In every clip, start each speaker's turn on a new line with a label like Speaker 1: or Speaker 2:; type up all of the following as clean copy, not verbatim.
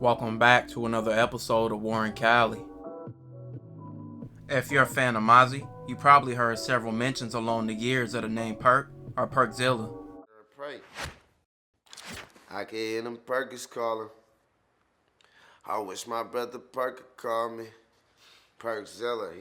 Speaker 1: Welcome back to another episode of Warren Cali. If you're a fan of Mozzy, you probably heard several mentions along the years of the name Perk or PerkZilla.
Speaker 2: I can hear them Perkers calling. I wish my brother Perk could call me. PerkZilla,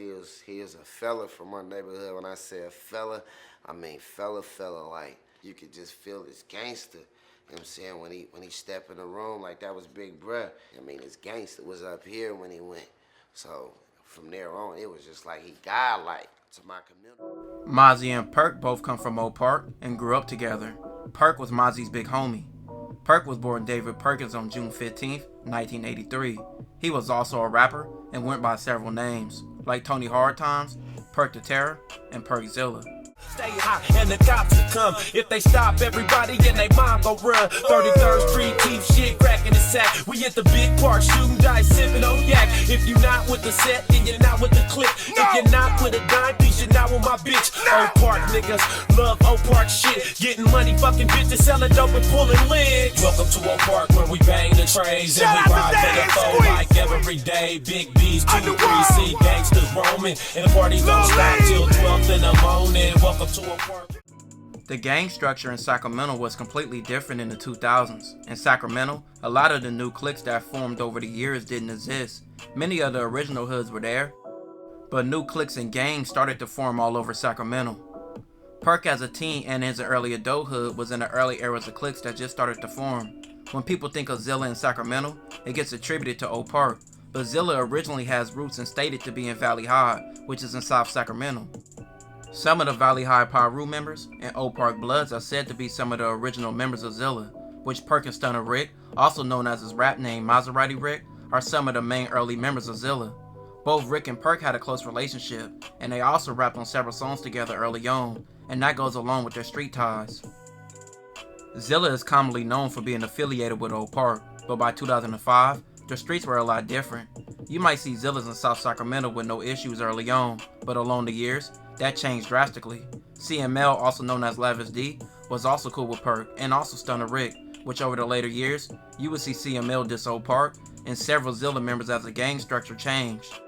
Speaker 2: he is a fella from my neighborhood. When I say a fella, I mean fella, like you could just feel this gangster. You know what I'm saying? When he stepped in the room, like that was big bruh. I mean, his gangster was up here when he went. So from there on, it was just like he godlike to my community.
Speaker 1: Mozzy and Perk both come from Oak Park and grew up together. Perk was Mozzy's big homie. Perk was born David Perkins on June 15th, 1983. He was also a rapper and went by several names, like Tony Hard Times, Perk the Terror, and PerkZilla.
Speaker 3: Stay hot and the cops will come. If they stop, everybody and they mom go run. 33rd Street, keep shit cracking the sack. We at the big park, shooting dice, sipping on yak. If you not with the set, then you're not with the clip. No. If you're not with a dime piece, you're not with my bitch. No. Old Park niggas love Old Park shit. Getting money, fucking bitches, selling dope and pulling legs. Welcome to Old Park where we bang the trays and we ride to the floor like every day. Big B's, 2 3 C gangsters roaming, and the party don't stop till 12 in the morning. Welcome to Old Park.
Speaker 1: The gang structure in Sacramento was completely different in the 2000s. In Sacramento, a lot of the new cliques that formed over the years didn't exist. Many of the original hoods were there, but new cliques and gangs started to form all over Sacramento. Perk as a teen and in his early adulthood was in the early eras of cliques that just started to form. When people think of Zilla in Sacramento, it gets attributed to Oak Park, but Zilla originally has roots and stated to be in Valley High, which is in South Sacramento. Some of the Valley High Piru members and Oak Park Bloods are said to be some of the original members of Zilla, which Perk and Stunner Rick, also known as his rap name Maserati Rick, are some of the main early members of Zilla. Both Rick and Perk had a close relationship, and they also rapped on several songs together early on, and that goes along with their street ties. Zilla is commonly known for being affiliated with Oak Park, but by 2005, the streets were a lot different. You might see Zillas in South Sacramento with no issues early on, but along the years, that changed drastically. CML, also known as Lavish D, was also cool with Perk and also Stunner Rick, which over the later years, you would see CML diss Oak Park and several Zilla members as the gang structure changed.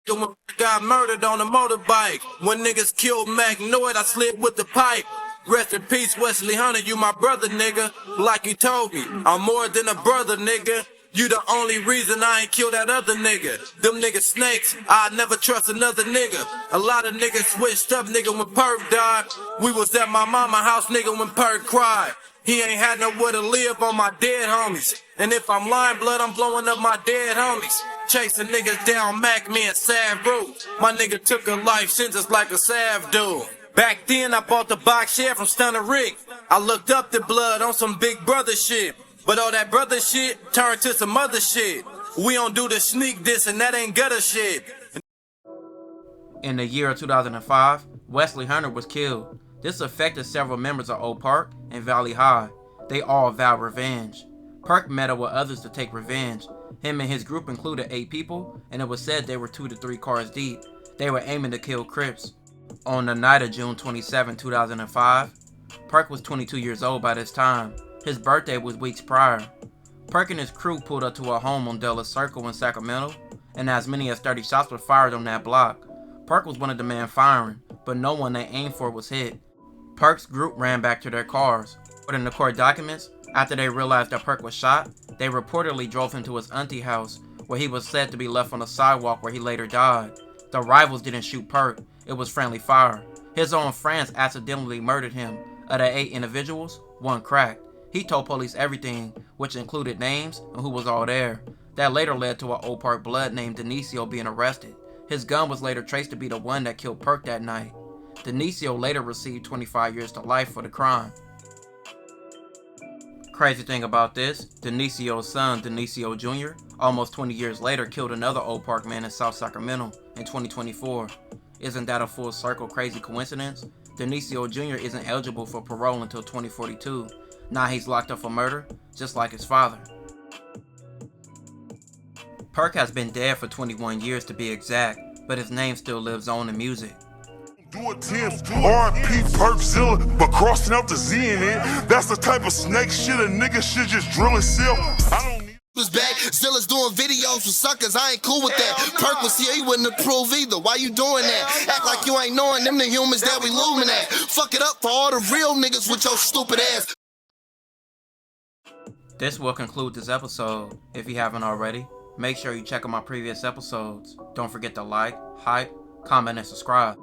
Speaker 3: Got murdered on a motorbike. When niggas killed Magnoid, I slid with the pipe. Rest in peace, Wesley Hunter, you my brother, nigga. Like you told me, I'm more than a brother, nigga. You the only reason I ain't killed that other nigga. Them niggas snakes, I never trust another nigga. A lot of niggas switched up, nigga, when Perk died. We was at my mama house, nigga, when Perk cried. He ain't had nowhere to live on my dead homies. And if I'm lying blood, I'm blowing up my dead homies. Chasing niggas down Mac, me and Sav Root. My nigga took a life sentence like a Sav dude. Back then, I bought the box share from Stunner Rick. I looked up the blood on some big brother shit. But all that brother shit turned to some other shit. We don't do the sneak diss and that ain't gutter shit.
Speaker 1: In the year of 2005, Wesley Hunter was killed. This affected several members of Oak Park and Valley High. They all vowed revenge. Perk met up with others to take revenge. Him and his group included 8 people, and it was said they were 2 to 3 cars deep. They were aiming to kill Crips. On the night of June 27, 2005, Perk was 22 years old by this time. His birthday was weeks prior. Perk and his crew pulled up to a home on Della Circle in Sacramento, and as many as 30 shots were fired on that block. Perk was one of the men firing, but no one they aimed for was hit. Perk's group ran back to their cars. According to court documents, after they realized that Perk was shot, they reportedly drove him to his auntie house, where he was said to be left on the sidewalk where he later died. The rivals didn't shoot Perk, it was friendly fire. His own friends accidentally murdered him. Of the 8 individuals, 1 cracked. He told police everything, which included names and who was all there. That later led to an Oak Park Blood named Denisio being arrested. His gun was later traced to be the one that killed Perk that night. Denisio later received 25 years to life for the crime. Crazy thing about this, Denisio's son, Denisio Jr., almost 20 years later killed another Oak Park man in South Sacramento in 2024. Isn't that a full circle crazy coincidence? Denisio Jr. isn't eligible for parole until 2042. Now he's locked up for murder, just like his father. Perk has been dead for 21 years to be exact, but his name still lives on in music.
Speaker 4: Do a 10th R.P. PerkZilla, but crossing out the Z in it, that's the type of snake shit a nigga should just drill himself. I don't need
Speaker 2: Was back Zilla's doing videos with suckers, I ain't cool with that. Perk was here, he wouldn't approve either. Why you doing that? Act like you ain't knowing them the humans that we looming at. Fuck it up for all the real niggas with your stupid ass.
Speaker 1: This will conclude this episode. If you haven't already, make sure you check out my previous episodes. Don't forget to like, hype, comment, and subscribe.